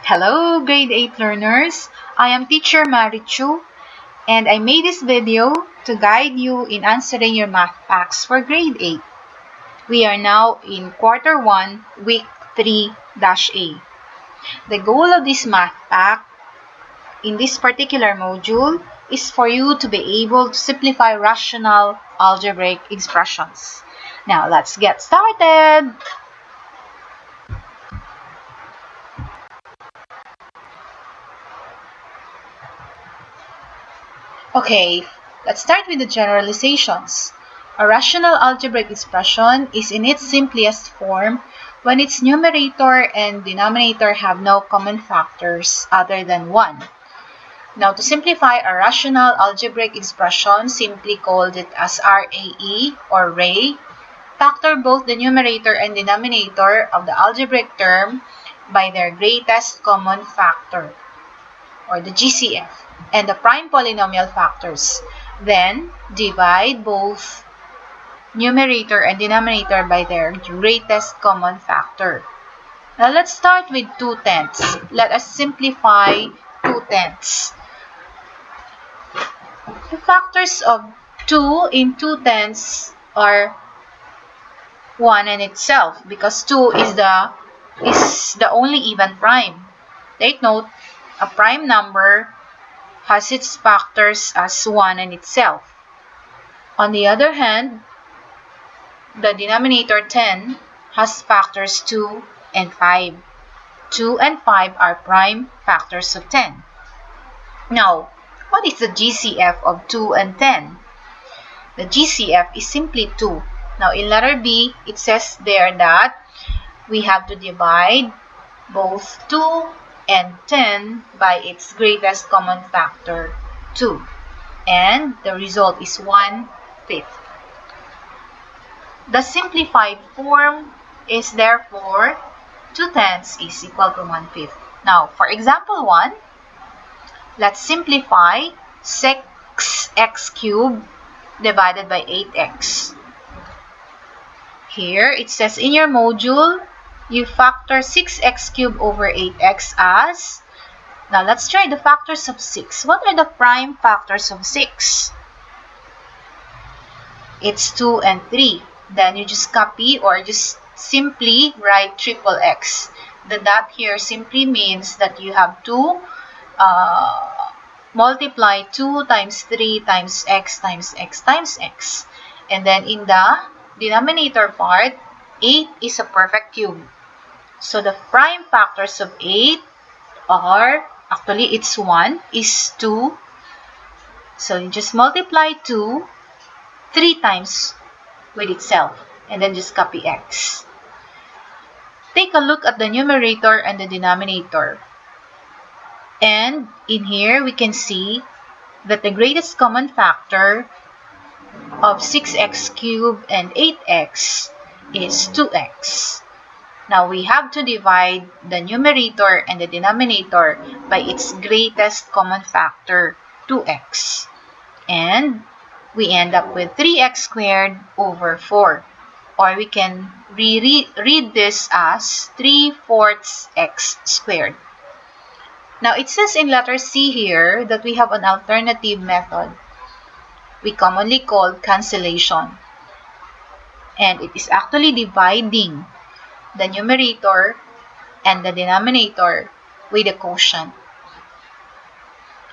Hello, grade 8 learners. I am teacher 𝗢𝗲𝗍𝗂 and I made this video to guide you in answering your math packs for grade 8. We are now in quarter 1, week 3-A. The goal of this math pack in this particular module is for you to be able to simplify rational algebraic expressions. Now, let's get started. Okay, let's start with the generalizations. A rational algebraic expression is in its simplest form when its numerator and denominator have no common factors other than 1. Now, to simplify a rational algebraic expression, simply called it as RAE or ray, factor both the numerator and denominator of the algebraic term by their greatest common factor, or the GCF, and the prime polynomial factors. Then, divide both numerator and denominator by their greatest common factor. Now, let's start with 2/10. Let us simplify 2/10. The factors of 2 in 2/10 are 1 in itself, because 2 is the only even prime. Take note, a prime number has its factors as 1 in itself. On the other hand, the denominator 10 has factors 2 and 5. 2 and 5 are prime factors of 10. Now, what is the GCF of 2 and 10? The GCF is simply 2. Now, in letter B, it says there that we have to divide both 2 and 10 by its greatest common factor, 2. And the result is 1/5. The simplified form is therefore 2/10 is equal to 1/5. Now, for example 1, let's simplify 6x cubed divided by 8x. Here, it says in your module, you factor 6x cubed over 8x as... Now, let's try the factors of 6. What are the prime factors of 6? It's 2 and 3. Then you just copy or just simply write triple x. The dot here simply means that you have to multiply 2 times 3 times x times x times x. And then in the denominator part, 8 is a perfect cube. So the prime factors of 8 are, actually it's 1, is 2. So you just multiply 2 3 times with itself, and then just copy x. Take a look at the numerator and the denominator. And in here, we can see that the greatest common factor of 6x cubed and 8x is 2x. Now, we have to divide the numerator and the denominator by its greatest common factor, 2x. And we end up with 3x squared over 4. Or we can read this as 3/4 x squared. Now, it says in letter C here that we have an alternative method we commonly call cancellation. And it is actually dividing the numerator and the denominator with a quotient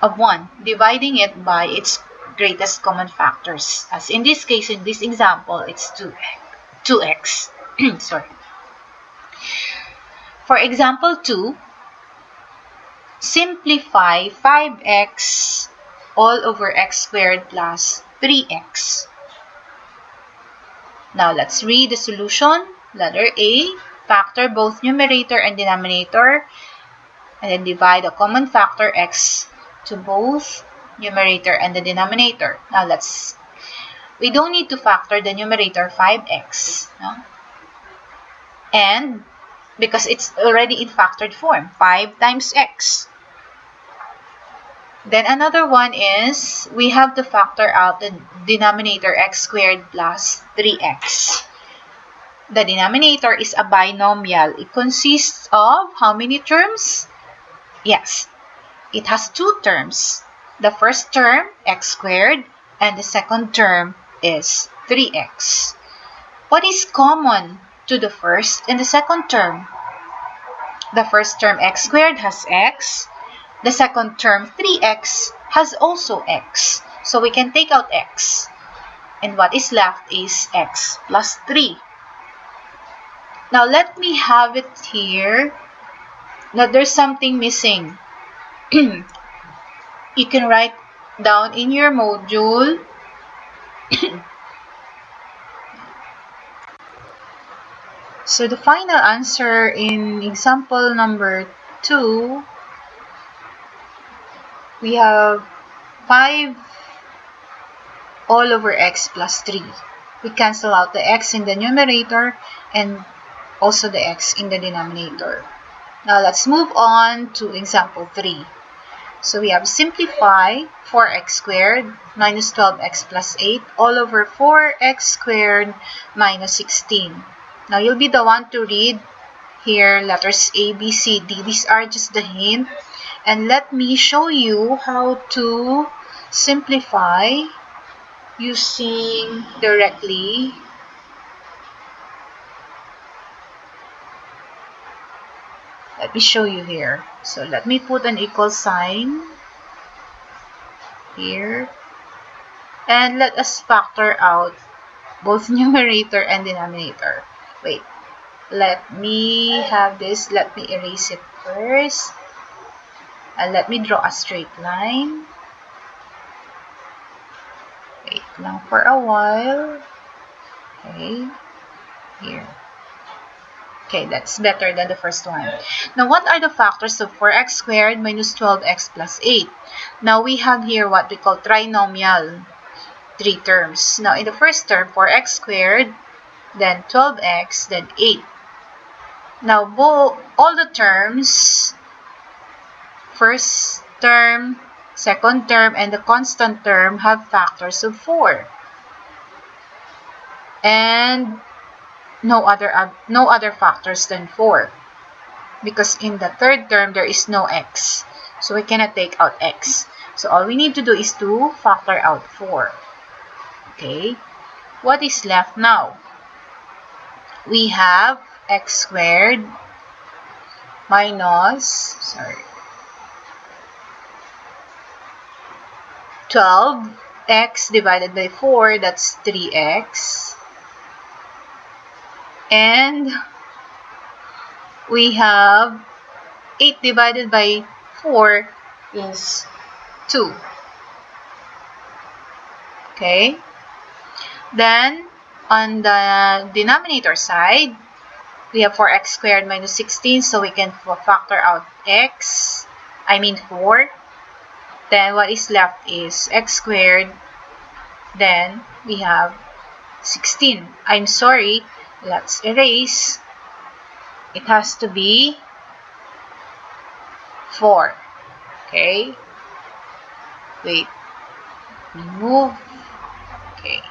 of 1, dividing it by its greatest common factors. As in this case, in this example, it's 2x. Sorry. For example 2, simplify 5x all over x squared plus 3x. Now, let's read the solution. Letter A, factor both numerator and denominator, and then divide a common factor x to both numerator and the denominator. Now, we don't need to factor the numerator 5x. No? And because it's already in factored form, 5 times x. Then another one is, we have to factor out the denominator x squared plus 3x. The denominator is a binomial. It consists of how many terms? Yes, it has two terms. The first term, x squared, and the second term is 3x. What is common to the first and the second term? The first term, x squared, has x. The second term, 3x, has also x. So we can take out x. And what is left is x plus 3. Now let me have it here that there's something missing. You can write down in your module so the final answer in example number 2, we have 5 all over x plus 3. We cancel out the x in the numerator and also the x in the denominator. Now let's move on to example 3. So we have simplify 4x squared minus 12x plus 8 all over 4x squared minus 16. Now you'll be the one to read here letters A, B, C, D. These are just the hint. And let me show you how to simplify using directly let me show you here. So let me put an equal sign here and let us factor out both numerator and denominator. Wait, let me have this. Let me erase it first and let me draw a straight line. Wait lang for a while. Okay, here. Okay, that's better than the first one. Now, what are the factors of 4x squared minus 12x plus 8? Now, we have here what we call trinomial, 3 terms. Now, in the first term, 4x squared, then 12x, then 8. Now, all the terms, first term, second term, and the constant term have factors of 4. And no other factors than 4. Because in the third term, there is no x. So we cannot take out x. So all we need to do is to factor out 4. Okay. What is left now? We have x squared minus, 12x divided by 4, that's 3x. And we have 8 divided by 4 is 2. Okay. Then, on the denominator side, we have 4x squared minus 16, so we can factor out 4. Then, what is left is x squared. Then, we have 16. I'm sorry, let's erase. It has to be 4. Okay. Wait. Remove. Okay.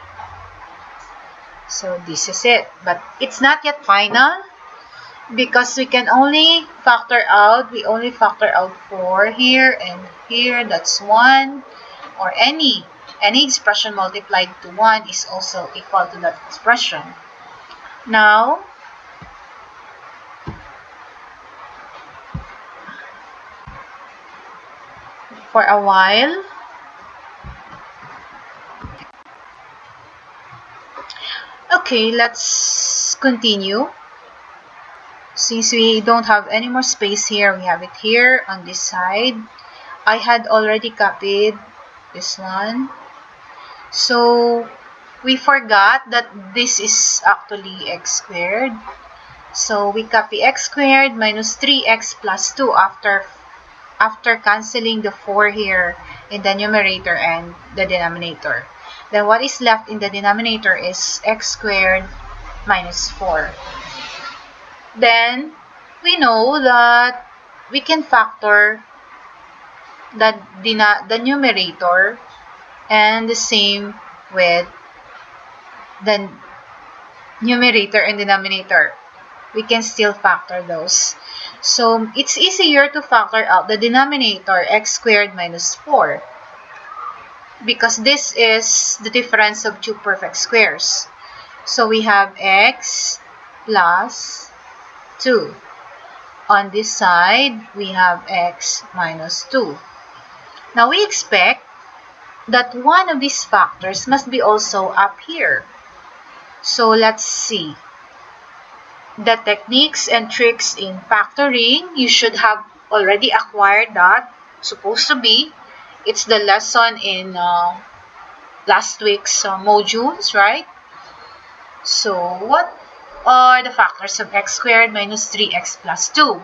So this is it. But it's not yet final because we can only factor out. We only factor out 4 here and here. That's 1. Or any expression multiplied to 1 is also equal to that expression. Now, for a while, okay, let's continue. Since we don't have any more space here, we have it here on this side. I had already copied this one. So, we forgot that this is actually x squared. So, we copy x squared minus 3x plus 2 after cancelling the 4 here in the numerator and the denominator. Then what is left in the denominator is x squared minus 4. Then we know that we can factor the numerator, and the same with the numerator and denominator. We can still factor those. So it's easier to factor out the denominator x squared minus 4 because this is the difference of two perfect squares. So we have x plus 2. On this side, we have x minus 2. Now we expect that one of these factors must be also up here. So let's see. The techniques and tricks in factoring, you should have already acquired that. Supposed to be. It's the lesson in last week's modules, right? So what are the factors of x squared minus 3x plus 2?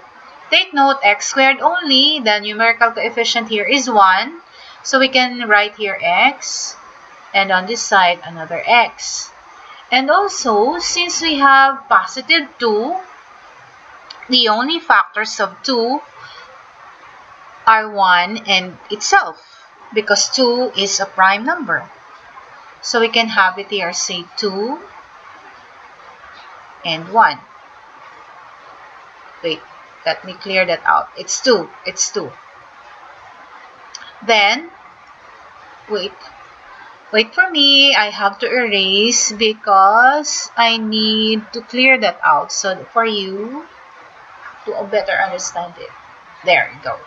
Take note, x squared only, the numerical coefficient here is 1. So we can write here x, and on this side, another x. And also, since we have positive 2, the only factors of 2 are 1 and itself, because 2 is a prime number. So we can have it here, say 2 and 1. Wait, let me clear that out. It's 2. It's 2. Then, wait for me. I have to erase because I need to clear that out so for you to better understand it. There you go.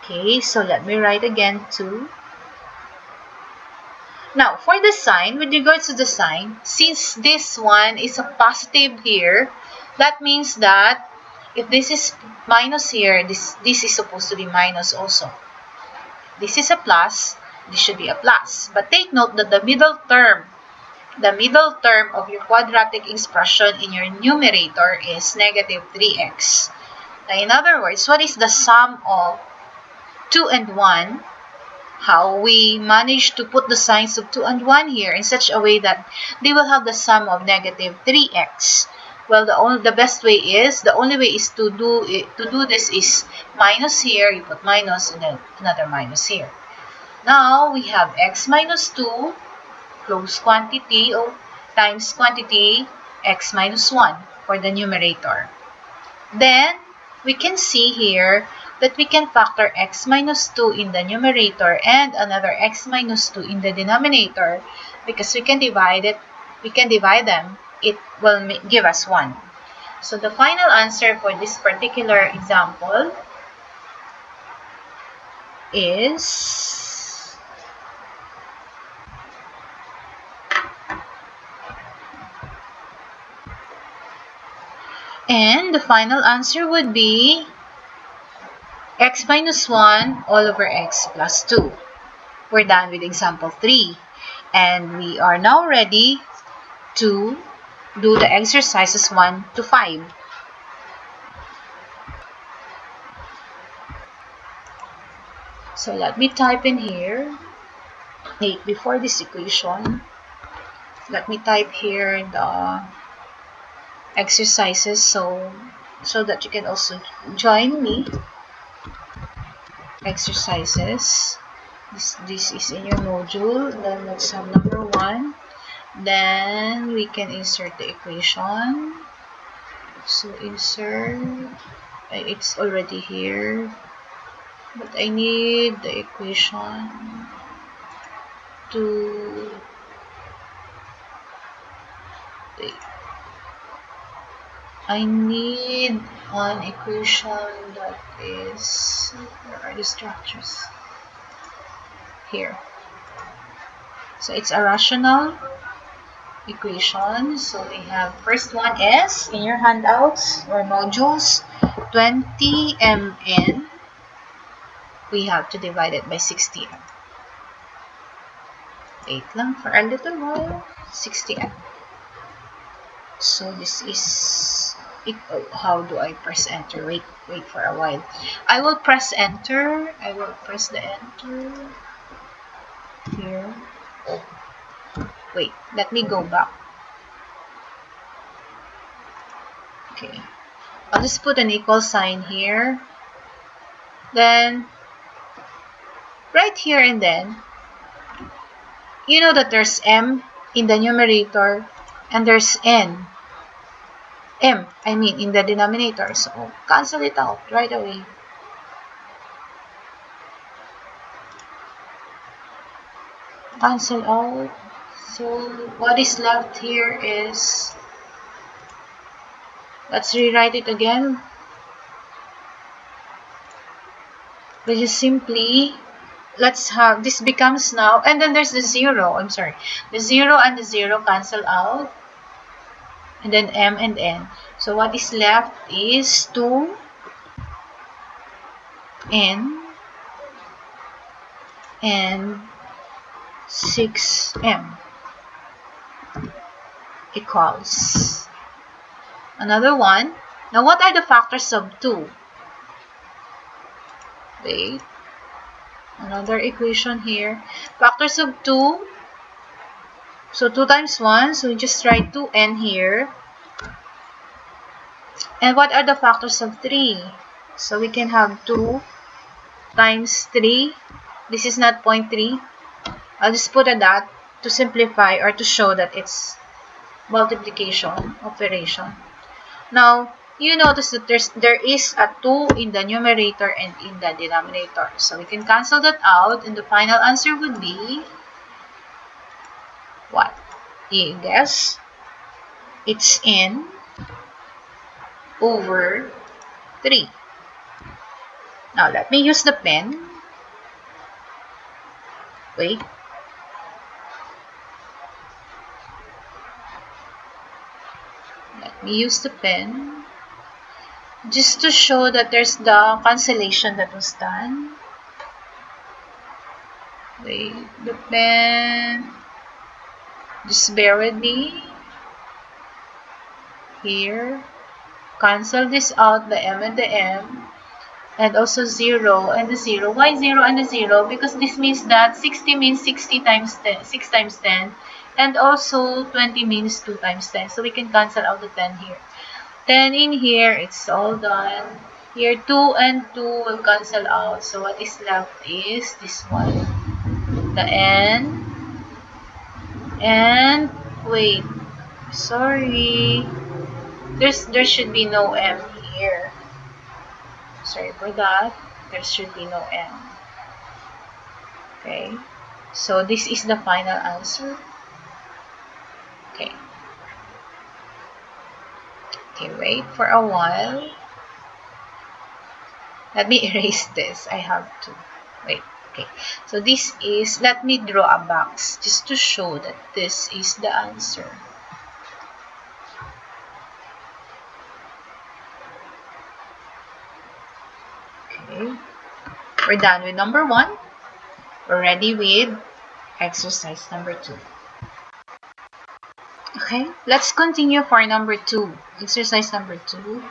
Okay, so let me write again 2. Now, for the sign, with regards to the sign, since this one is a positive here, that means that if this is minus here, this is supposed to be minus also. This is a plus, this should be a plus. But take note that the middle term of your quadratic expression in your numerator is negative 3x. Now, in other words, what is the sum of 2 and 1? How we manage to put the signs of 2 and 1 here in such a way that they will have the sum of negative 3x. Well, the only way is to do this is minus here, you put minus and then another minus here. Now we have x minus 2 close quantity times quantity x minus 1 for the numerator. Then we can see here that we can factor x minus 2 in the numerator and another x minus 2 in the denominator because we can divide them. It will give us 1. So the final answer for this particular example is and the final answer would be x minus 1 all over x plus 2. We're done with example 3. And we are now ready to do the exercises 1 to 5. So let me type in here. Wait, before this equation, let me type here the exercises so that you can also join me. Exercises. This is in your module. Then let's have number 1. Then we can insert the equation. So insert. It's already here. But I need the equation to I need an equation that is, where are the structures? Here. So it's a rational equation. So we have first one is in your handouts or modules 20 mn. We have to divide it by 60m. Wait lang for a little while. 60m. So this is equal. How do I press enter? Wait for a while. I will press enter. I will press the enter here. Wait, let me go back. Okay. I'll just put an equal sign here. Then right here and then, you know that there's m in the numerator and there's n m, in the denominator. So cancel it out right away. Cancel out. So what is left here is, let's rewrite it again. We just simply, let's have, this becomes now, and then there's the 0, I'm sorry. The 0 and the 0 cancel out. And then m and n. So what is left is 2n and 6m equals another one. Now what are the factors of 2? Wait, another equation here. Factors of 2. So 2 times 1, so we just write 2n here. And what are the factors of 3? So we can have 2 times 3. This is not 0.3. I'll just put a dot to simplify or to show that it's multiplication operation. Now, you notice that there is a 2 in the numerator and in the denominator. So we can cancel that out, and the final answer would be what? You guess? It's n over 3. Now, let me use the pen. Wait. Let me use the pen just to show that there's the cancellation that was done. Wait, the pen. Just bear with me. Here. Cancel this out, the m and the m. And also 0 and the 0. Why 0 and the 0? Because this means that 60 means 60 times 10, 6 times 10. And also 20 means 2 times 10. So we can cancel out the 10 here. 10 in here, it's all done. Here 2 and 2 will cancel out. So what is left is this one. The n. And wait. Sorry. There should be no m here. Sorry for that. There should be no m. Okay. So this is the final answer. Okay. Okay, wait for a while. Let me erase this. I have to. Wait. Okay. So this is, let me draw a box just to show that this is the answer. Okay. We're done with number 1. We're ready with exercise number 2. Okay, let's continue for number 2. Exercise number 2.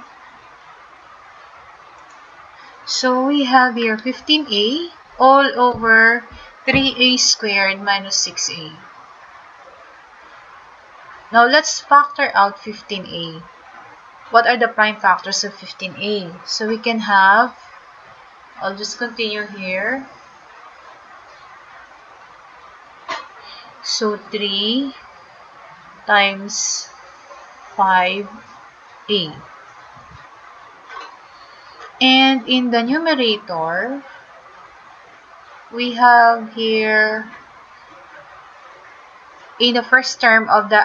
So we have here 15a all over 3a squared minus 6a. Now let's factor out 15a. What are the prime factors of 15a? So we can have, I'll just continue here. So 3 times 5a. And in the numerator, we have here, in the first term of the,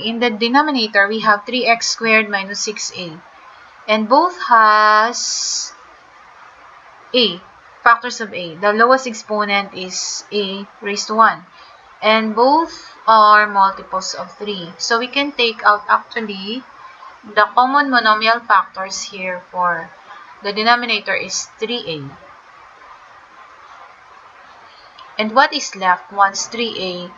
in the denominator, we have 3x squared minus 6a. And both has a, factors of a. The lowest exponent is a raised to 1. And both are multiples of 3. So we can take out actually the common monomial factors here for the denominator is 3a. And what is left once 3a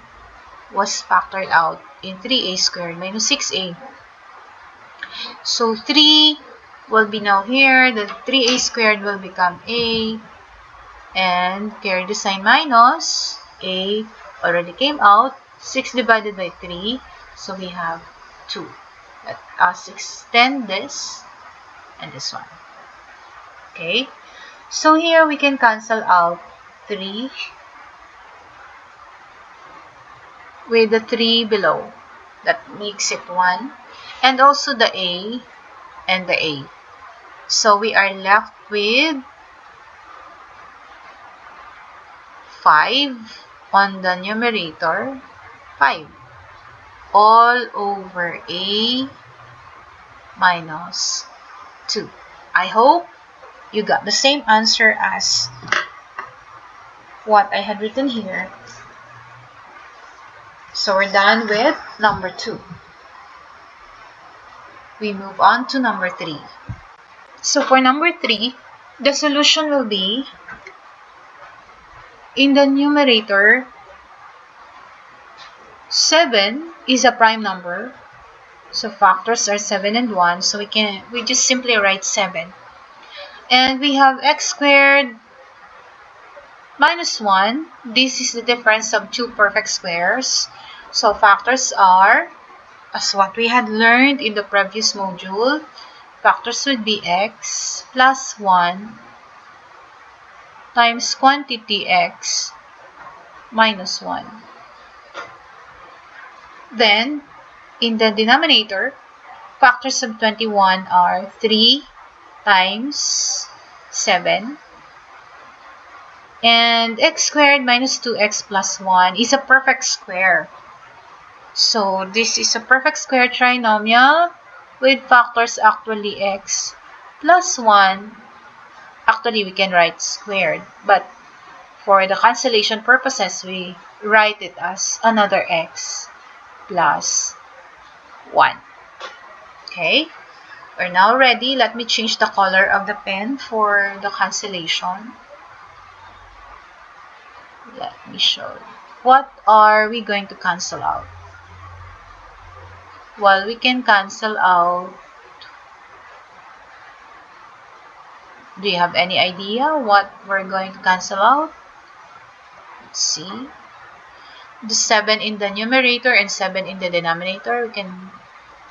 was factored out in 3a squared minus 6a? So 3 will be now here. The 3a squared will become a. And carry the sign minus. A already came out. 6 divided by 3. So we have 2. Let us extend this and this one. Okay. So here we can cancel out 3 with the 3 below. That makes it 1. and also the A and the A. So we are left with 5 on the numerator, 5 all over A minus 2. I hope you got the same answer as what I had written here. So we're done with number 2. We move on to number 3. So for number 3, the solution will be in the numerator, 7 is a prime number. So factors are 7 and 1. So we just simply write 7. And we have x squared minus 1. This is the difference of two perfect squares. So factors are, as what we had learned in the previous module, factors would be x plus 1 times quantity x minus 1. Then, in the denominator, factors of 21 are 3 times 7. And x squared minus 2x plus 1 is a perfect square. So, this is a perfect square trinomial with factors actually x plus 1. Actually, we can write squared. But for the cancellation purposes, we write it as another x plus 1. Okay? We're now ready. Let me change the color of the pen for the cancellation. Let me show you. What are we going to cancel out? Well, we can cancel out. Do you have any idea what we're going to cancel out? Let's see. The 7 in the numerator and 7 in the denominator, we can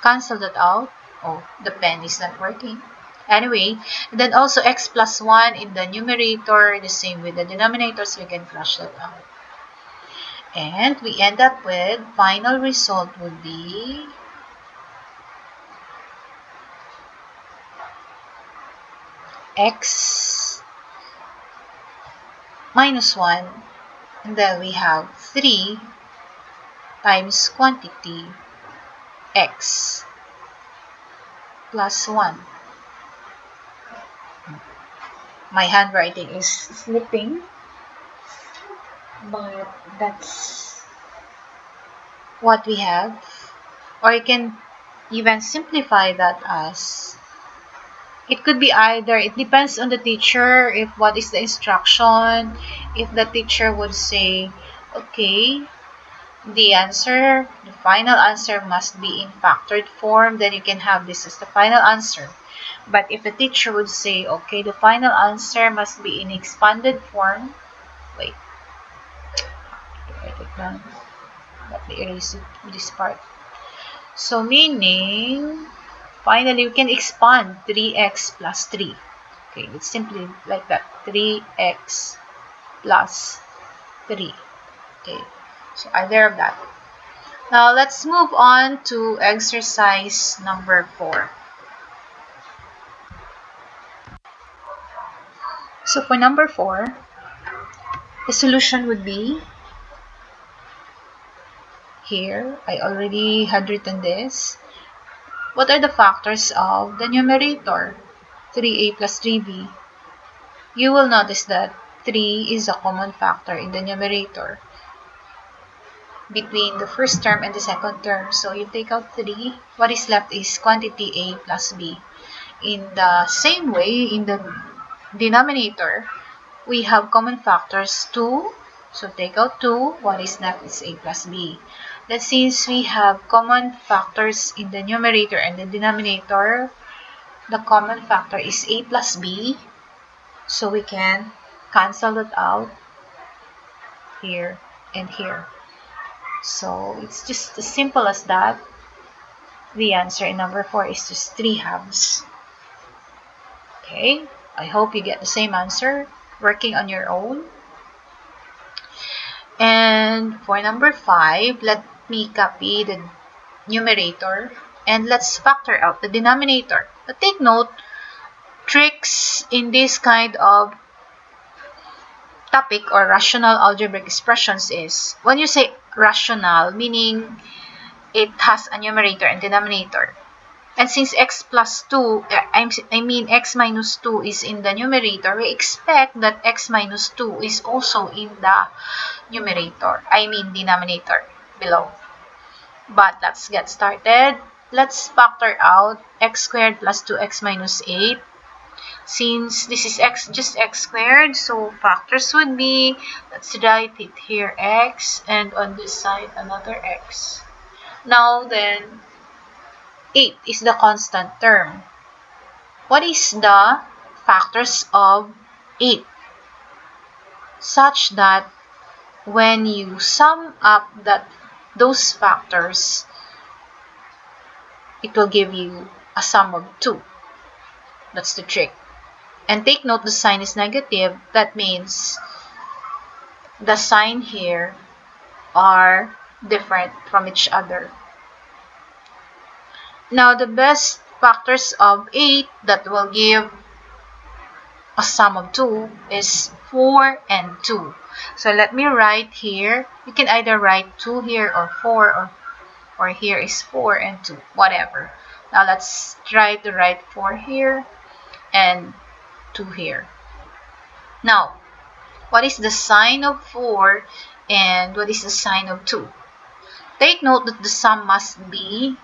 cancel that out. Oh, the pen is not working. Anyway, then also x plus 1 in the numerator, the same with the denominator, so we can flush that out. And we end up with, final result would be x minus 1, and then we have 3 times quantity x plus 1. My handwriting is slipping, but that's what we have. Or you can even simplify that as, it could be either, it depends on the teacher, if what is the instruction. If the teacher would say, okay, the final answer must be in factored form, then you can have this as the final answer. But if the teacher would say, okay, the final answer must be in expanded form, wait, write it down. Let me erase this part. So meaning, finally, we can expand 3x plus 3. Okay, it's simply like that, 3x plus 3. Okay, so either of that. Now, let's move on to exercise number 4. So, for number 4, the solution would be, here, I already had written this. What are the factors of the numerator? 3a plus 3b. You will notice that 3 is a common factor in the numerator between the first term and the second term. So you take out 3. What is left is quantity a plus b. In the same way, in the denominator, we have common factors 2. So take out 2. What is left is a plus b. That since we have common factors in the numerator and the denominator, the common factor is a plus b. So we can cancel that out here and here. So it's just as simple as that. The answer in number 4 is just 3/2. Okay, I hope you get the same answer working on your own. And for number 5, let me copy the numerator And let's factor out the denominator. But take note, tricks in this kind of topic or rational algebraic expressions is, when you say rational, meaning it has a numerator and denominator. And since x plus 2, I mean x minus 2 is in the numerator, we expect that x minus 2 is also in the numerator, I mean denominator below. But let's get started. Let's factor out x squared plus 2x minus 8. Since this is just x squared, so factors would be, let's write it here, x, and on this side another x. Now then, 8 is the constant term. What is the factors of 8? Such that when you sum up those factors, it will give you a sum of 2. That's the trick. And take note, the sign is negative. That means the sign here are different from each other. Now, the best factors of 8 that will give a sum of 2 is 4 and 2. So let me write here. You can either write 2 here or 4, or here is 4 and 2, whatever. Now let's try to write 4 here and 2 here. Now, what is the sign of 4 and what is the sign of 2? Take note that the sum must be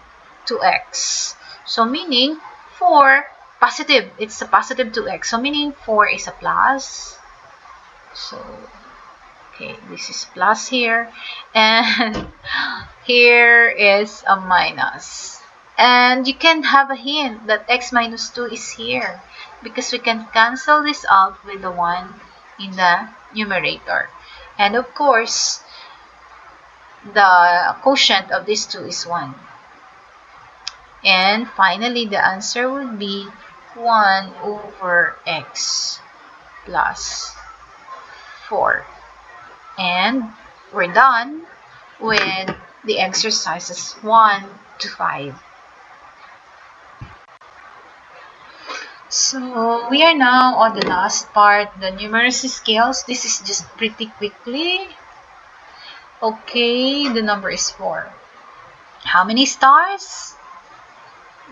2x. So meaning 4 positive, it's a positive 2x. So meaning 4 is a plus. So, okay, this is plus here. And here is a minus. And you can have a hint that x minus 2 is here, because we can cancel this out with the 1 in the numerator. And of course, the quotient of these two is 1. And finally, the answer would be 1 over x plus 4. And we're done with the exercises 1 to 5. So we are now on the last part, the numeracy scales. This is just pretty quickly. Okay, the number is 4. How many stars?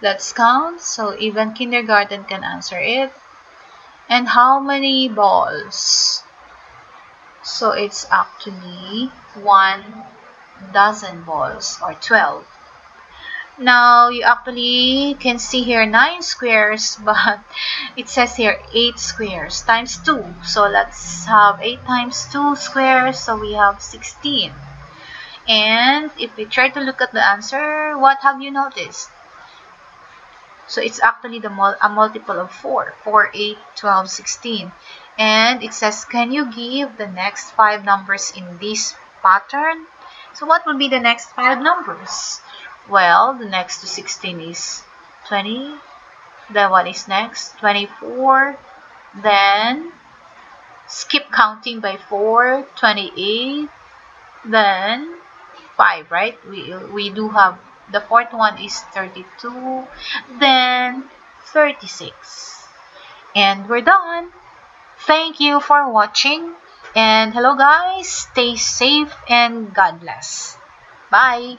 Let's count. So even kindergarten can answer it. And how many balls? So it's actually 1 dozen balls, or 12. Now, you actually can see here 9 squares, but it says here 8 squares times 2. So let's have 8 times 2 squares, so we have 16. And if we try to look at the answer, what have you noticed? So it's actually a multiple of 4. 4, 8, 12, 16. And it says, can you give the next 5 numbers in this pattern? So what will be the next 5 numbers? Well, the next to 16 is 20. Then what is next? 24. Then skip counting by 4. 28. Then 5, right? We do have the fourth one is 32. Then 36. And we're done. Thank you for watching. And hello guys. Stay safe and God bless. Bye.